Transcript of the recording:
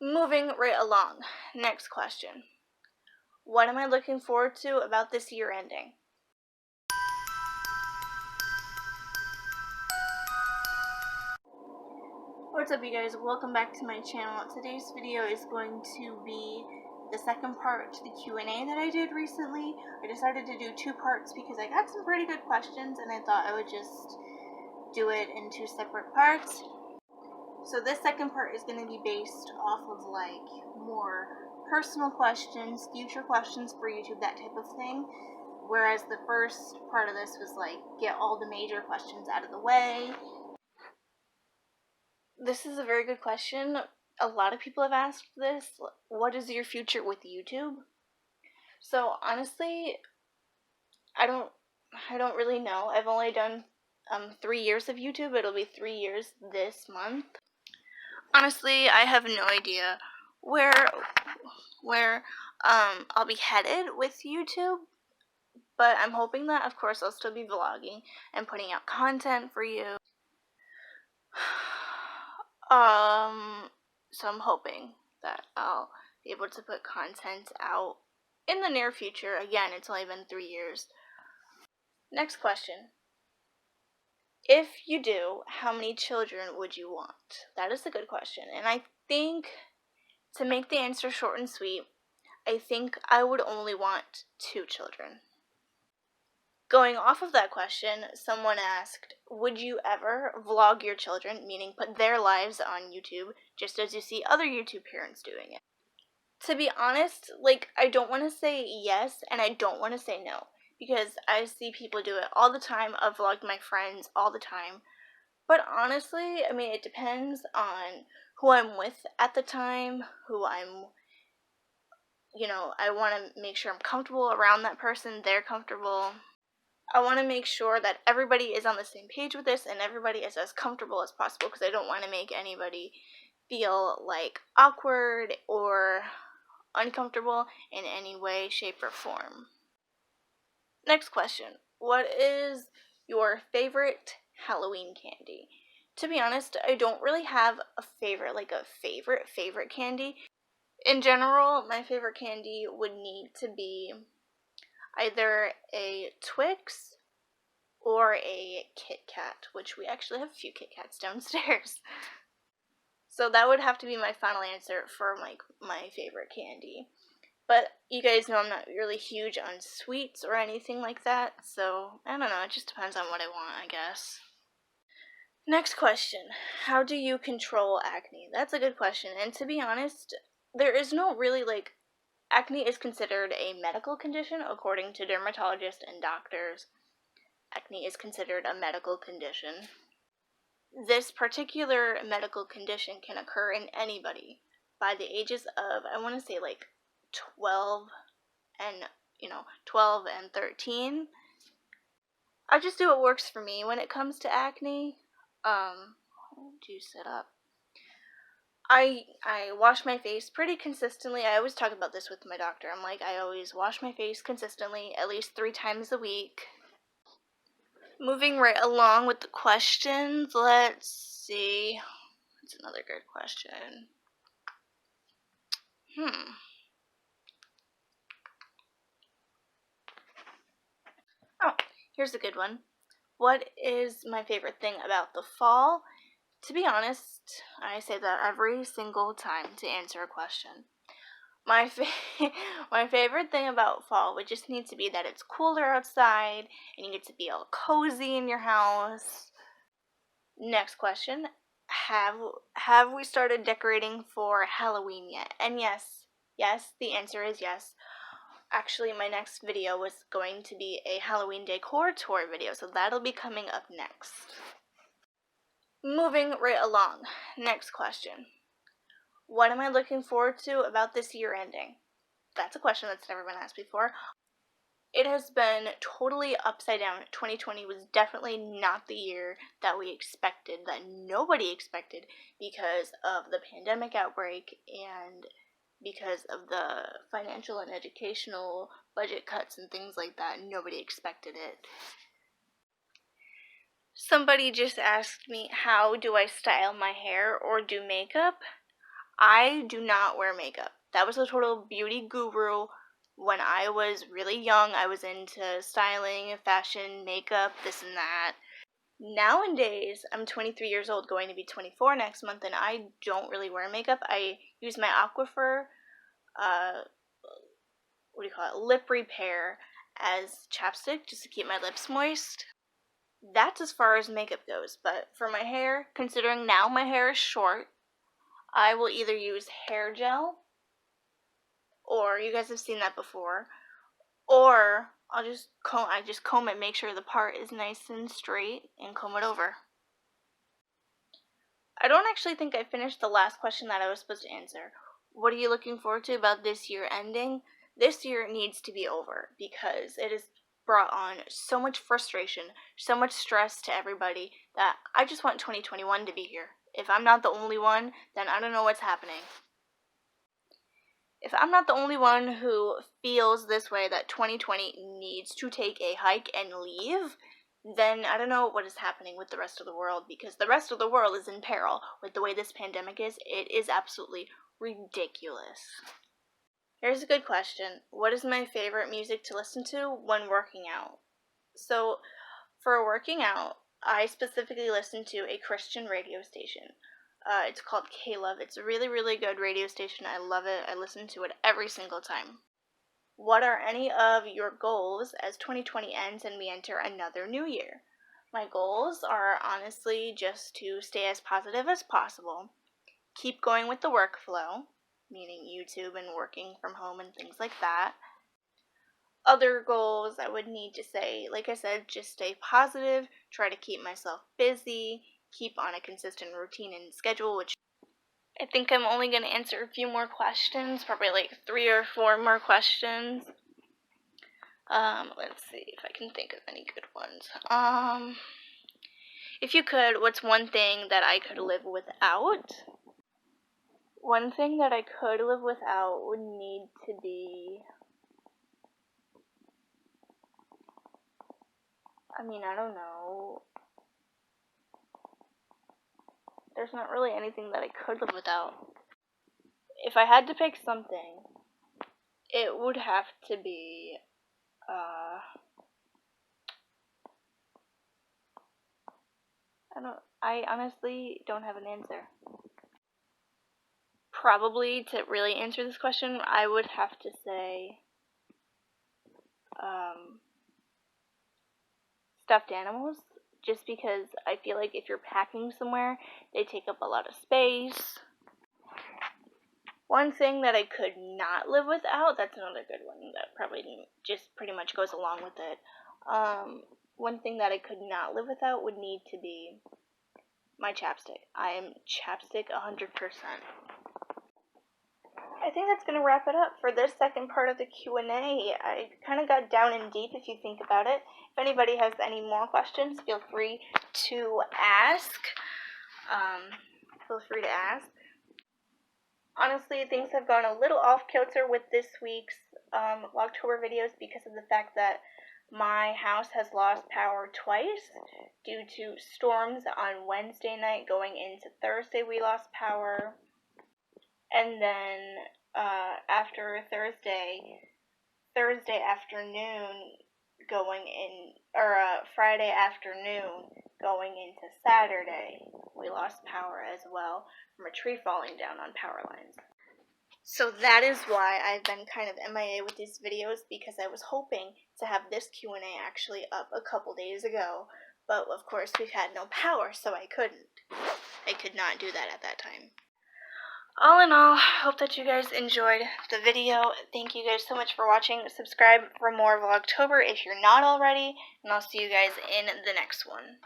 Moving right along. Next question. What am I looking forward to about this year ending? What's up, you guys? Welcome back to my channel. Today's video is going to be the second part to the Q&A that I did recently. I decided to do two parts because I got some pretty good questions and I thought I would just do it in two separate parts. So this second part is going to be based off of like more personal questions, future questions for YouTube, that type of thing. Whereas the first part of this was like get all the major questions out of the way. This is a very good question. A lot of people have asked this. What is your future with YouTube? So honestly, I don't really know. I've only done 3 years of YouTube. It'll be 3 years this month. Honestly, I have no idea where I'll be headed with YouTube, but I'm hoping that, of course, I'll still be vlogging and putting out content for you. So I'm hoping that I'll be able to put content out in the near future. Again, it's only been 3 years. Next question. If you do, how many children would you want? That is a good question. And I think, to make the answer short and sweet, I think I would only want 2 children. Going off of that question, someone asked, would you ever vlog your children, meaning put their lives on YouTube, just as you see other YouTube parents doing it? To be honest, I don't want to say yes, and I don't want to say no, because I see people do it all the time. I've vlogged my friends all the time. But honestly, I mean, it depends on who I'm with at the time, I want to make sure I'm comfortable around that person, they're comfortable. I want to make sure that everybody is on the same page with this and everybody is as comfortable as possible, because I don't want to make anybody feel like awkward or uncomfortable in any way, shape, or form. Next question. What is your favorite Halloween candy? To be honest, I don't really have a favorite candy. In general, my favorite candy would need to be either a Twix or a Kit Kat, which we actually have a few Kit Kats downstairs. So that would have to be my final answer for my favorite candy. But you guys know I'm not really huge on sweets or anything like that, so I don't know, it just depends on what I want, I guess. Next question. How do you control acne? That's a good question, and to be honest, there is no really, acne is considered a medical condition according to dermatologists and doctors. Acne is considered a medical condition. This particular medical condition can occur in anybody by the ages of, I want to say 12 and 13. I just do what works for me when it comes to acne. Juice it up. I wash my face pretty consistently. I always talk about this with my doctor. I always wash my face consistently, at least 3 times a week. Moving right along with the questions, let's see. That's another good question. Oh, here's a good one. What is my favorite thing about the fall? To be honest, I say that every single time to answer a question. My favorite thing about fall would just need to be that it's cooler outside and you get to be all cozy in your house. Next question. Have we started decorating for Halloween yet? And yes, the answer is yes. Actually, my next video was going to be a Halloween decor tour video, so that'll be coming up next. Moving right along. Next question. What am I looking forward to about this year ending? That's a question that's never been asked before. It has been totally upside down. 2020 was definitely not the year that we expected, that nobody expected, because of the pandemic outbreak and because of the financial and educational budget cuts and things like that. Nobody expected it. Somebody just asked me, how do I style my hair or do makeup? I do not wear makeup. That was a total beauty guru. When I was really young, I was into styling, fashion, makeup, this and that. Nowadays, I'm 23 years old, going to be 24 next month, and I don't really wear makeup. I use my Aquifer, lip repair as chapstick just to keep my lips moist. That's as far as makeup goes, but for my hair, considering now my hair is short, I will either use hair gel, or you guys have seen that before, or I just comb it, make sure the part is nice and straight, and comb it over. I don't actually think I finished the last question that I was supposed to answer. What are you looking forward to about this year ending? This year needs to be over because it has brought on so much frustration, so much stress to everybody that I just want 2021 to be here. If I'm not the only one, then I don't know what's happening. If I'm not the only one who feels this way, that 2020 needs to take a hike and leave, then I don't know what is happening with the rest of the world, because the rest of the world is in peril with the way this pandemic is. It is absolutely ridiculous. Here's a good question. What is my favorite music to listen to when working out? So, for working out, I specifically listen to a Christian radio station. It's called K-Love. It's a really, really good radio station. I love it. I listen to it every single time. What are any of your goals as 2020 ends and we enter another new year? My goals are honestly just to stay as positive as possible, keep going with the workflow, meaning YouTube and working from home and things like that. Other goals I would need to say, like I said, just stay positive, try to keep myself busy, keep on a consistent routine and schedule, which I think I'm only going to answer a few more questions, probably like 3 or 4 more questions. Let's see if I can think of any good ones. If you could, what's one thing that I could live without? One thing that I could live without would need to be, I don't know. There's not really anything that I could live without. If I had to pick something, it would have to be, I honestly don't have an answer. Probably, to really answer this question, I would have to say, stuffed animals, just because I feel like if you're packing somewhere, they take up a lot of space. One thing that I could not live without, that's another good one that probably just pretty much goes along with it. One thing that I could not live without would need to be my chapstick. I am chapstick 100%. I think that's going to wrap it up for this second part of the Q&A. I kind of got down in deep if you think about it. If anybody has any more questions, feel free to ask. Honestly, things have gone a little off kilter with this week's Vlogtober videos because of the fact that my house has lost power twice due to storms. On Wednesday night going into Thursday, we lost power. And then after Thursday afternoon Friday afternoon going into Saturday, we lost power as well from a tree falling down on power lines. So that is why I've been kind of MIA with these videos, because I was hoping to have this Q&A actually up a couple days ago, but of course we've had no power, so I could not do that at that time. All in all, hope that you guys enjoyed the video. Thank you guys so much for watching. Subscribe for more Vlogtober if you're not already, and I'll see you guys in the next one.